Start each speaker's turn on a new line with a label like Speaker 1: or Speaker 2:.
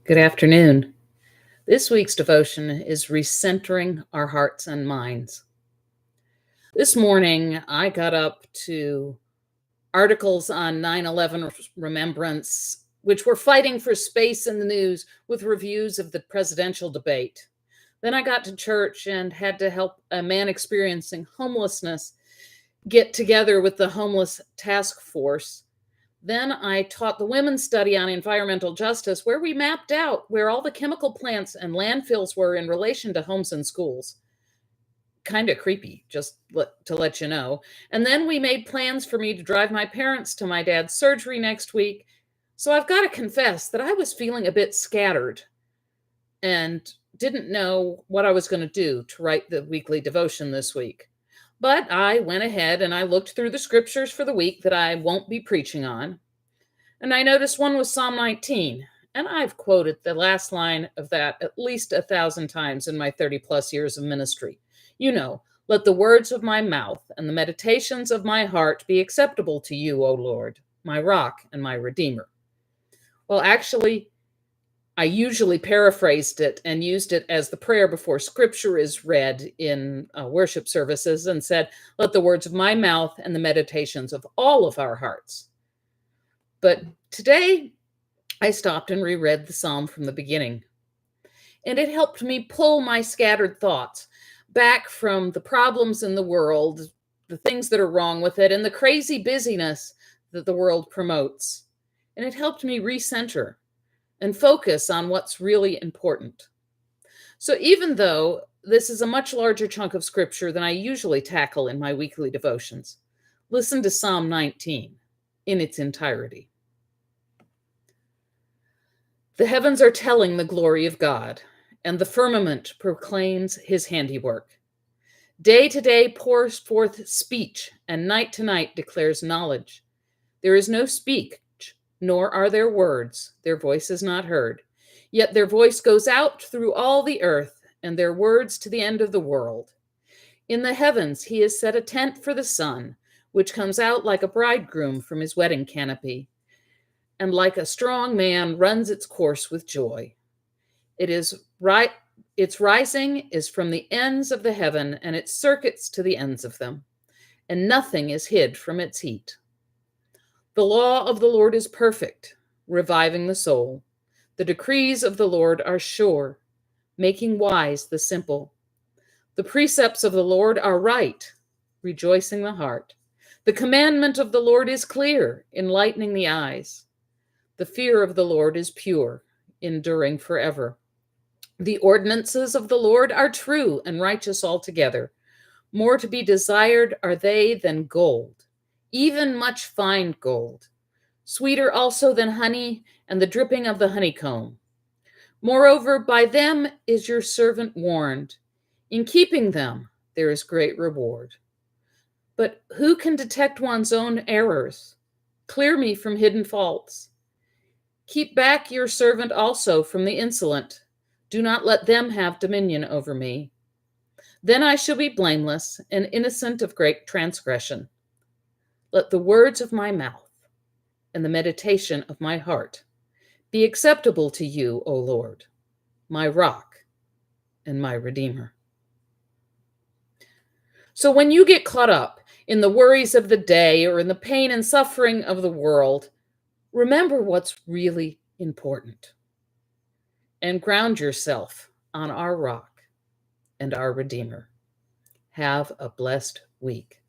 Speaker 1: Good afternoon. This week's devotion is Recentering Our Hearts and Minds. This morning, I got up to articles on 9/11 remembrance, which were fighting for space in the news with reviews of the presidential debate. Then I got to church and had to help a man experiencing homelessness get together with the homeless task force. Then I taught the women's study on environmental justice, where we mapped out where all the chemical plants and landfills were in relation to homes and schools. Kind of creepy, to let you know. And then we made plans for me to drive my parents to my dad's surgery next week. So I've got to confess that I was feeling a bit scattered and didn't know what I was going to do to write the weekly devotion this week. But I went ahead and I looked through the scriptures for the week that I won't be preaching on. And I noticed one was Psalm 19. And I've quoted the last line of that at least 1,000 times in my 30 plus years of ministry. You know, let the words of my mouth and the meditations of my heart be acceptable to you, O Lord, my rock and my redeemer. Well, actually, I usually paraphrased it and used it as the prayer before scripture is read in worship services and said, let the words of my mouth and the meditations of all of our hearts. But today I stopped and reread the psalm from the beginning. And it helped me pull my scattered thoughts back from the problems in the world, the things that are wrong with it, and the crazy busyness that the world promotes. And it helped me recenter and focus on what's really important. So even though this is a much larger chunk of scripture than I usually tackle in my weekly devotions, listen to Psalm 19 in its entirety. The heavens are telling the glory of God, and the firmament proclaims his handiwork. Day to day pours forth speech, and night to night declares knowledge. There is no speech, nor are there words. Their voice is not heard. Yet their voice goes out through all the earth, and their words to the end of the world. In the heavens he has set a tent for the sun, which comes out like a bridegroom from his wedding canopy, and like a strong man runs its course with joy. Its rising is from the ends of the heaven, and its circuits to the ends of them, and nothing is hid from its heat. The law of the Lord is perfect, reviving the soul. The decrees of the Lord are sure, making wise the simple. The precepts of the Lord are right, rejoicing the heart. The commandment of the Lord is clear, enlightening the eyes. The fear of the Lord is pure, enduring forever. The ordinances of the Lord are true and righteous altogether. More to be desired are they than gold, even much fine gold, sweeter also than honey and the dripping of the honeycomb. Moreover, by them is your servant warned. In keeping them, there is great reward. But who can detect one's own errors? Clear me from hidden faults. Keep back your servant also from the insolent. Do not let them have dominion over me. Then I shall be blameless and innocent of great transgression. Let the words of my mouth and the meditation of my heart be acceptable to you, O Lord, my rock and my redeemer. So when you get caught up in the worries of the day or in the pain and suffering of the world, remember what's really important and ground yourself on our rock and our redeemer. Have a blessed week.